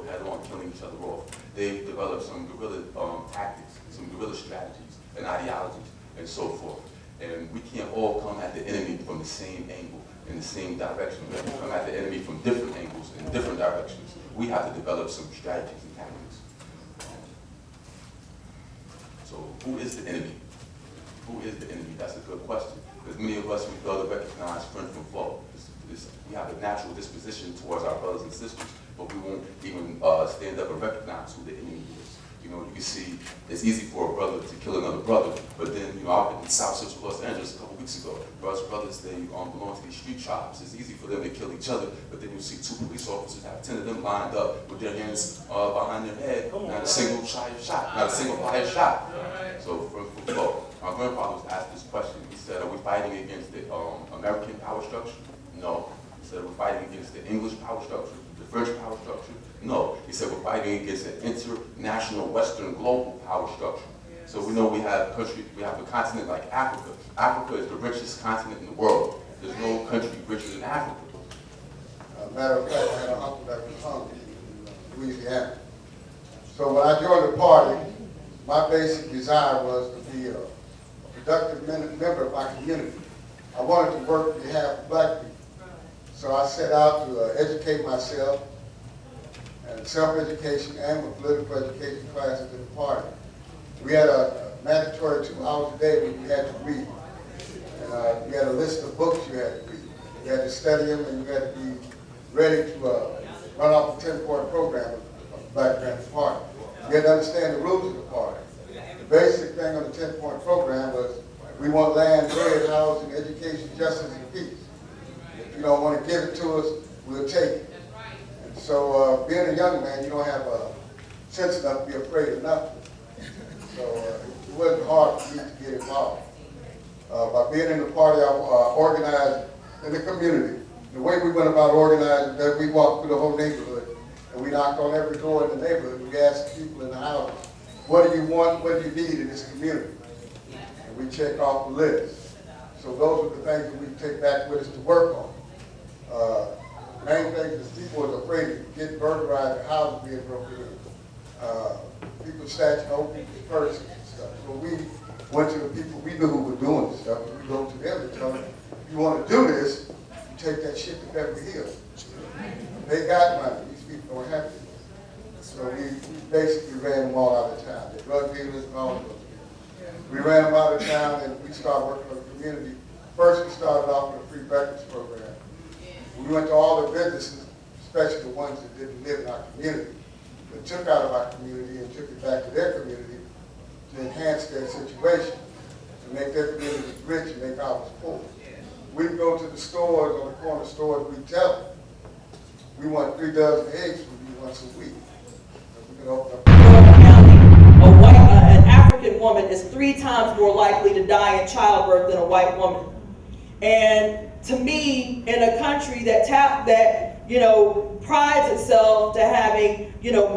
head on, killing each other off. They've developed some guerrilla tactics, some guerrilla strategies and ideologies and so forth. And we can't all come at the enemy from the same angle, in the same direction. We have to come at the enemy from different angles, in different directions. We have to develop some strategies and tactics. So who is the enemy? Who is the enemy? That's a good question. Because many of us, we fail to recognize friend from foe. We have a natural disposition towards our brothers and sisters, but we won't even stand up and recognize who the enemy is. You know, you can see it's easy for a brother to kill another brother, but then, you know, I was in South Central Los Angeles a couple weeks ago. Brothers, they belong to these street tribes. It's easy for them to kill each other, but then you see 2 police officers have 10 of them lined up with their hands behind their head, not a single fire shot. So, from foe. My grandfather was asked this question. He said, are we fighting against the American power structure? No. He said, we're fighting against the English power structure, the French power structure? No. He said, we're fighting against an international, Western, global power structure. Yes. So we know we have a continent like Africa. Africa is the richest continent in the world. There's no country richer than Africa. Matter of fact, I had an uncle that was hungry in Louisiana. So when I joined the party, my basic desire was to be a productive member of my community. I wanted to work on behalf of black people. So I set out to educate myself, and self-education and with political education classes in the party. We had a mandatory 2 hours a day we had to read. And we had a list of books you had to read. You had to study them, and you had to be ready to run off the 10-point program of the Black Panther Party. You had to understand the rules of the party. The basic thing on the 10-point program was we want land, bread, housing, education, justice, and peace. If you don't want to give it to us, we'll take it. And so being a young man, you don't have sense enough to be afraid of nothing. So it wasn't hard for me to get involved. By being in the party, I organized in the community. The way we went about organizing, that we walked through the whole neighborhood, and we knocked on every door in the neighborhood. We asked people in the house, what do you want, what do you need in this community? And we check off the list. So those are the things that we take back with us to work on. Main thing is people are afraid of getting burglarized, their houses being broken in. People snatching old people's purses and stuff. So we went to the people we knew who were doing this stuff, and we go to them and tell them, if you want to do this, you take that shit to Beverly Hills. They got money. These people don't have to. So we basically ran them all out of town. The drug dealers and all of those people. We ran them out of town, and we started working on the community. First, we started off with a free breakfast program. We went to all the businesses, especially the ones that didn't live in our community, that took out of our community and took it back to their community to enhance their situation, to make their communities rich and make ours poor. We go to the stores, on the corner stores, we tell them, we want 3 dozen eggs from you once a week. We can open up. An African woman is 3 times more likely to die in childbirth than a white woman. And to me, in a country that prides itself to having,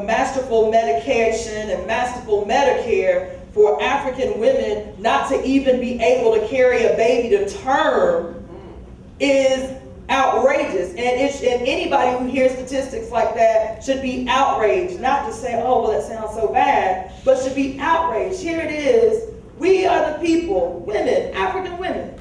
masterful medication and masterful Medicare, for African women not to even be able to carry a baby to term is outrageous. And anybody who hears statistics like that should be outraged, not to say, oh, well, that sounds so bad, but should be outraged. Here it is. We are the people, women, African women,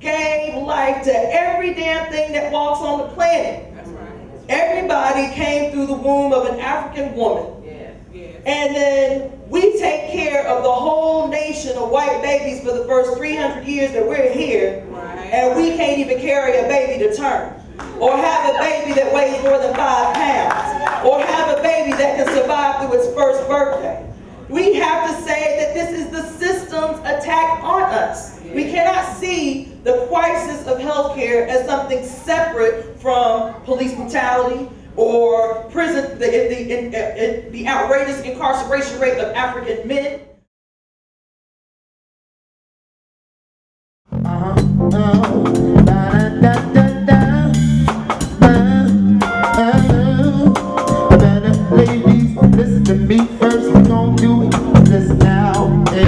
gave life to every damn thing that walks on the planet. That's right. Everybody came through the womb of an African woman. Yeah. Yeah. And then we take care of the whole nation of white babies for the first 300 years that we're here. Right. And we can't even carry a baby to term. Or have a baby that weighs more than 5 pounds. Or have a baby that can survive through its first birthday. We have to say that this is the system's attack on us. We cannot see the crisis of healthcare as something separate from police brutality or prison, the outrageous incarceration rate of African men. Ladies, listen to me first. We gon' do it. Listen now. Into a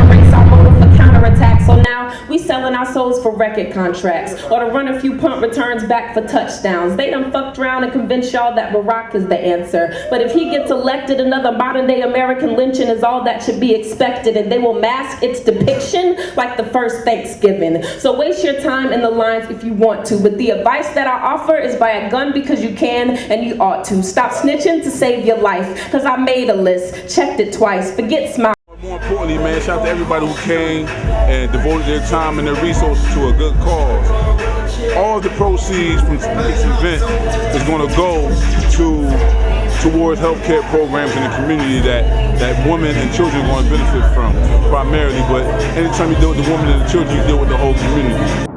race, our motive for counterattack. So now we selling our souls for record contracts, or to run a few punt returns back for touchdowns. They done fucked around and convinced y'all that Barack is the answer. But if he gets elected, another modern-day American lynching is all that should be expected, and they will mask its depiction like the first Thanksgiving. So waste your time in the lines if you want to, but the advice that I offer is buy a gun because you can and you ought to. Stop snitching to save your life, because I made a list, checked it twice, forget smile. More importantly, man, shout out to everybody who came and devoted their time and their resources to a good cause. All of the proceeds from this event is going to go towards healthcare programs in the community that women and children are going to benefit from primarily. But anytime you deal with the women and the children, you deal with the whole community.